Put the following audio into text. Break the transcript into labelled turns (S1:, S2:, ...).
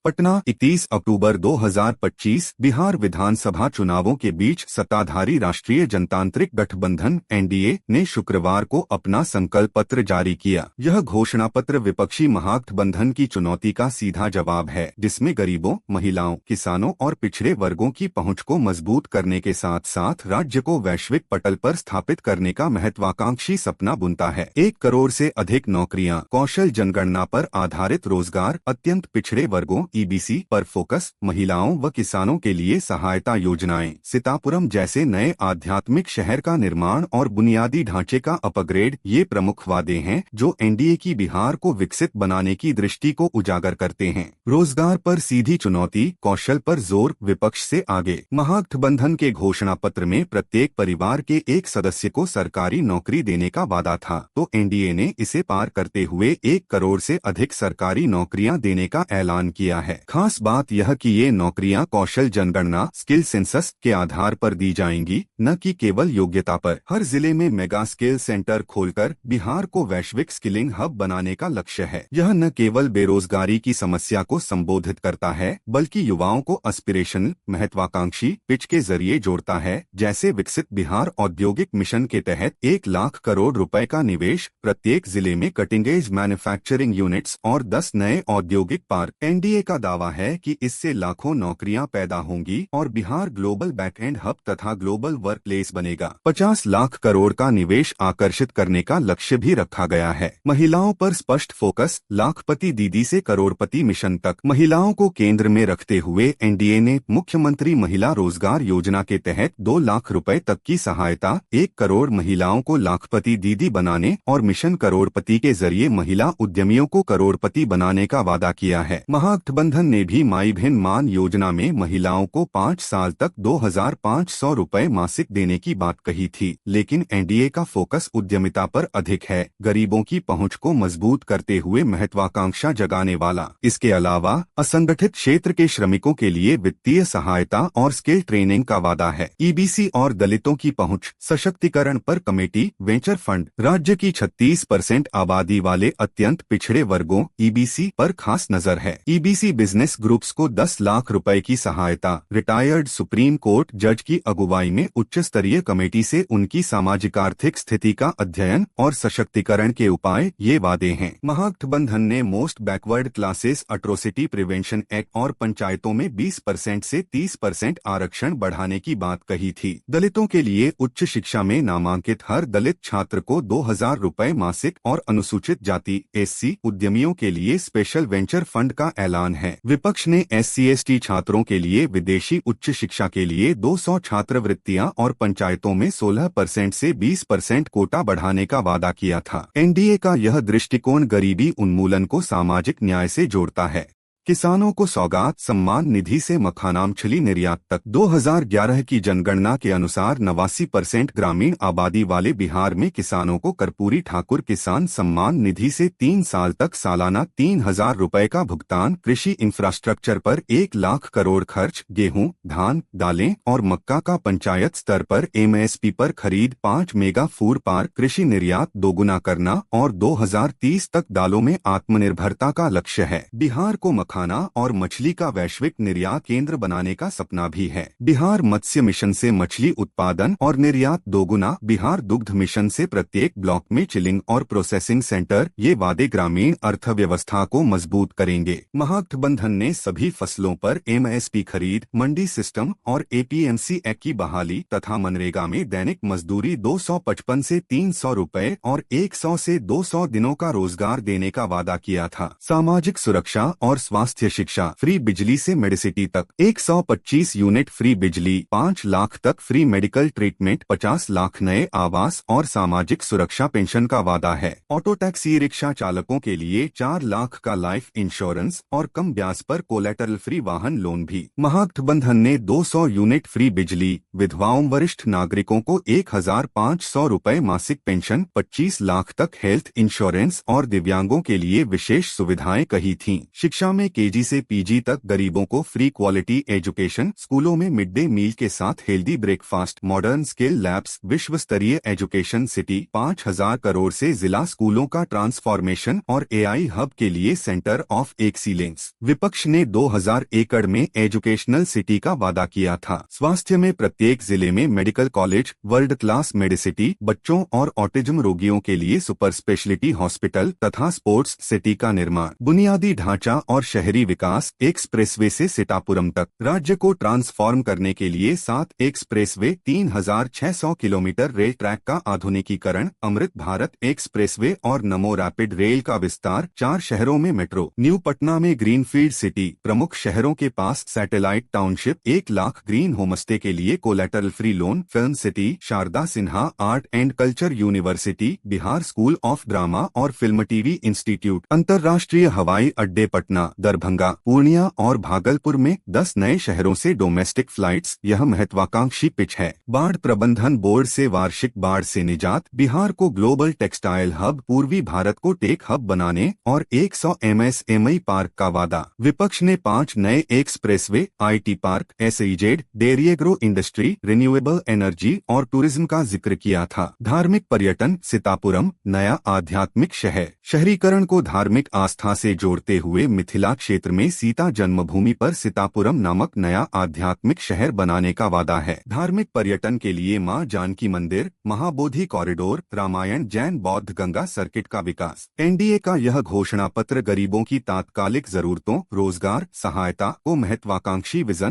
S1: पटना 31 अक्टूबर 2025 बिहार विधानसभा चुनावों के बीच सत्ताधारी राष्ट्रीय जनतांत्रिक गठबंधन एनडीए ने शुक्रवार को अपना संकल्प पत्र जारी किया। यह घोषणा पत्र विपक्षी महागठबंधन की चुनौती का सीधा जवाब है, जिसमें गरीबों, महिलाओं, किसानों और पिछड़े वर्गों की पहुंच को मजबूत करने के साथ साथ राज्य को वैश्विक पटल पर स्थापित करने का महत्वाकांक्षी सपना बुनता है। 1 करोड़ से अधिक नौकरियां, कौशल जनगणना पर आधारित रोजगार, अत्यंत पिछड़े वर्गों ईबीसी पर फोकस, महिलाओं व किसानों के लिए सहायता योजनाएं, सीतापुरम जैसे नए आध्यात्मिक शहर का निर्माण और बुनियादी ढांचे का अपग्रेड ये प्रमुख वादे हैं जो एनडीए की बिहार को विकसित बनाने की दृष्टि को उजागर करते हैं। रोजगार पर सीधी चुनौती, कौशल पर जोर, विपक्ष से आगे। महागठबंधन के घोषणा पत्र में प्रत्येक परिवार के एक सदस्य को सरकारी नौकरी देने का वादा था, तो एनडीए ने इसे पार करते हुए 1 करोड़ से अधिक सरकारी नौकरियां देने का ऐलान किया है। खास बात यह कि ये नौकरियां कौशल जनगणना स्किल सेंसस के आधार पर दी जाएंगी, न कि केवल योग्यता पर। हर जिले में मेगा स्किल सेंटर खोलकर बिहार को वैश्विक स्किलिंग हब बनाने का लक्ष्य है। यह न केवल बेरोजगारी की समस्या को संबोधित करता है, बल्कि युवाओं को एस्पिरेशनल, महत्वाकांक्षी पिच के जरिए जोड़ता है, जैसे विकसित बिहार औद्योगिक मिशन के तहत 1 लाख करोड़ रुपए का निवेश, प्रत्येक जिले में कटिंग एज मैन्युफैक्चरिंग यूनिट्स और 10 नए औद्योगिक पार्क। एनडीए का दावा है कि इससे लाखों नौकरियां पैदा होंगी और बिहार ग्लोबल बैकएंड हब तथा ग्लोबल वर्क प्लेस बनेगा। 50 लाख करोड़ का निवेश आकर्षित करने का लक्ष्य भी रखा गया है। महिलाओं पर स्पष्ट फोकस, लाखपति दीदी से करोड़पति मिशन तक। महिलाओं को केंद्र में रखते हुए एनडीए ने मुख्यमंत्री महिला रोजगार योजना के तहत 2 लाख रुपए तक की सहायता, 1 करोड़ महिलाओं को लाखपति दीदी बनाने और मिशन करोड़पति के जरिए महिला उद्यमियों को करोड़पति बनाने का वादा किया है। महागठबंधन ने भी माई बहन मान योजना में महिलाओं को 5 साल तक 2,500 रुपए मासिक देने की बात कही थी, लेकिन एनडीए का फोकस उद्यमिता पर अधिक है, गरीबों की पहुंच को मजबूत करते हुए महत्वाकांक्षा जगाने वाला। इसके अलावा असंगठित क्षेत्र के श्रमिकों के लिए वित्तीय सहायता और स्किल ट्रेनिंग का वादा है। ईबीसी और दलितों की पहुंच, सशक्तिकरण पर कमेटी, वेंचर फंड। राज्य की 36% आबादी वाले अत्यंत पिछड़े वर्गों ईबीसी पर खास नजर है। ईबीसी बिजनेस ग्रुप्स को 10 लाख रुपए की सहायता। रिटायर्ड सुप्रीम कोर्ट जज की अगुवाई में उच्च स्तरीय कमेटी से उनकी सामाजिक आर्थिक स्थिति का अध्ययन और सशक्तिकरण के उपाय ये वादे हैं। महागठबंधन ने most backward classes atrocity prevention act और पंचायतों में 20% से 30% आरक्षण बढ़ाने की बात कही थी। दलितों के लिए उच्च शिक्षा में नामांकित हर दलित छात्र को 2,000 रुपए मासिक और अनुसूचित जाति एससी उद्यमियों के लिए स्पेशल वेंचर फंड का ऐलान है। विपक्ष ने SC/ST छात्रों के लिए विदेशी उच्च शिक्षा के लिए 200 छात्रवृत्तियां और पंचायतों में 16% से 20% कोटा बढ़ाने का वादा किया था। एनडीए का यह दृष्टिकोण गरीबी उन्मूलन को सामाजिक न्याय से जोड़ता है। किसानों को सौगात सम्मान निधि से मखानामछली निर्यात तक। 2011 की जनगणना के अनुसार 89% ग्रामीण आबादी वाले बिहार में किसानों को कर्पूरी ठाकुर किसान सम्मान निधि से 3 साल तक सालाना 3,000 रुपए का भुगतान। कृषि इंफ्रास्ट्रक्चर पर 1 लाख करोड़ खर्च। गेहूं, धान, दालें और मक्का का पंचायत स्तर पर MSP पर खरीद। 5 मेगा फूड पार्क। कृषि निर्यात दोगुना करना और 2030 तक दालों में आत्मनिर्भरता का लक्ष्य है। बिहार को खाना और मछली का वैश्विक निर्यात केंद्र बनाने का सपना भी है। बिहार मत्स्य मिशन से मछली उत्पादन और निर्यात दोगुना। बिहार दुग्ध मिशन से प्रत्येक ब्लॉक में चिलिंग और प्रोसेसिंग सेंटर। ये वादे ग्रामीण अर्थव्यवस्था को मजबूत करेंगे। महागठबंधन ने सभी फसलों पर MSP खरीद, मंडी सिस्टम और APMC एक्ट की बहाली तथा मनरेगा में दैनिक मजदूरी 255 से 300 रुपए और 100 से 200 दिनों का रोजगार देने का वादा किया था। सामाजिक सुरक्षा और स्वास्थ्य शिक्षा, फ्री बिजली से मेडिसिटी तक। 125 यूनिट फ्री बिजली, 5 लाख तक फ्री मेडिकल ट्रीटमेंट, 50 लाख नए आवास और सामाजिक सुरक्षा पेंशन का वादा है। ऑटो टैक्सी रिक्शा चालकों के लिए 4 लाख का लाइफ इंश्योरेंस और कम ब्याज पर कोलेटरल फ्री वाहन लोन भी। महागठबंधन ने 200 यूनिट फ्री बिजली, विधवाओं वरिष्ठ नागरिकों को 1,500 रुपए मासिक पेंशन, 25 लाख तक हेल्थ इंश्योरेंस और दिव्यांगों के लिए विशेष सुविधाएं कही थीं। शिक्षा में केजी से पीजी तक गरीबों को फ्री क्वालिटी एजुकेशन, स्कूलों में मिड डे मील के साथ healthy breakfast, modern skill labs, विश्व स्तरीय एजुकेशन सिटी, 5,000 करोड़ से जिला स्कूलों का ट्रांसफॉर्मेशन और एआई हब के लिए सेंटर ऑफ एक्सीलेंस। विपक्ष ने 2,000 एकड़ में एजुकेशनल सिटी का वादा किया था। स्वास्थ्य में प्रत्येक जिले में medical college, world class Medicity, बच्चों और ऑटिज्म रोगियों के लिए सुपर स्पेशलिटी हॉस्पिटल तथा स्पोर्ट्स सिटी का निर्माण। बुनियादी ढांचा और शहरी विकास, एक्सप्रेसवे से सीतापुरम तक। राज्य को ट्रांसफॉर्म करने के लिए 7 एक्सप्रेसवे, 3,600 किलोमीटर रेल ट्रैक का आधुनिकीकरण, अमृत भारत एक्सप्रेसवे और नमो रैपिड रेल का विस्तार। 4 शहरों में मेट्रो, न्यू पटना में ग्रीनफील्ड सिटी, प्रमुख शहरों के पास satellite township, 1 lakh green homestay के लिए collateral free loan. Film city, Sharda Sinha art and culture university, Bihar school of drama और फिल्म टीवी इंस्टीट्यूट। अंतर्राष्ट्रीय हवाई अड्डे पटना, दरभंगा, पूर्णिया और भागलपुर में 10 नए शहरों से डोमेस्टिक फ्लाइट्स। यह महत्वाकांक्षी पिच है। बाढ़ प्रबंधन बोर्ड से वार्षिक बाढ़ से निजात, बिहार को ग्लोबल टेक्सटाइल हब, पूर्वी भारत को टेक हब बनाने और 100 MSME पार्क का वादा। विपक्ष ने 5 नए expressway, IT park, SEZ, dairy agro industry, renewable energy और टूरिज्म का जिक्र किया था। धार्मिक पर्यटन, सीतापुरम नया आध्यात्मिक शहर। शहरीकरण को धार्मिक आस्था से जोड़ते हुए मिथिला क्षेत्र में सीता जन्मभूमि पर सीतापुरम नामक नया आध्यात्मिक शहर बनाने का वादा है। धार्मिक पर्यटन के लिए मां जानकी मंदिर, महाबोधि कॉरिडोर, रामायण जैन बौद्ध गंगा सर्किट का विकास। एनडीए का यह घोषणा पत्र गरीबों की तात्कालिक जरूरतों, रोजगार, सहायता को महत्वाकांक्षी विजन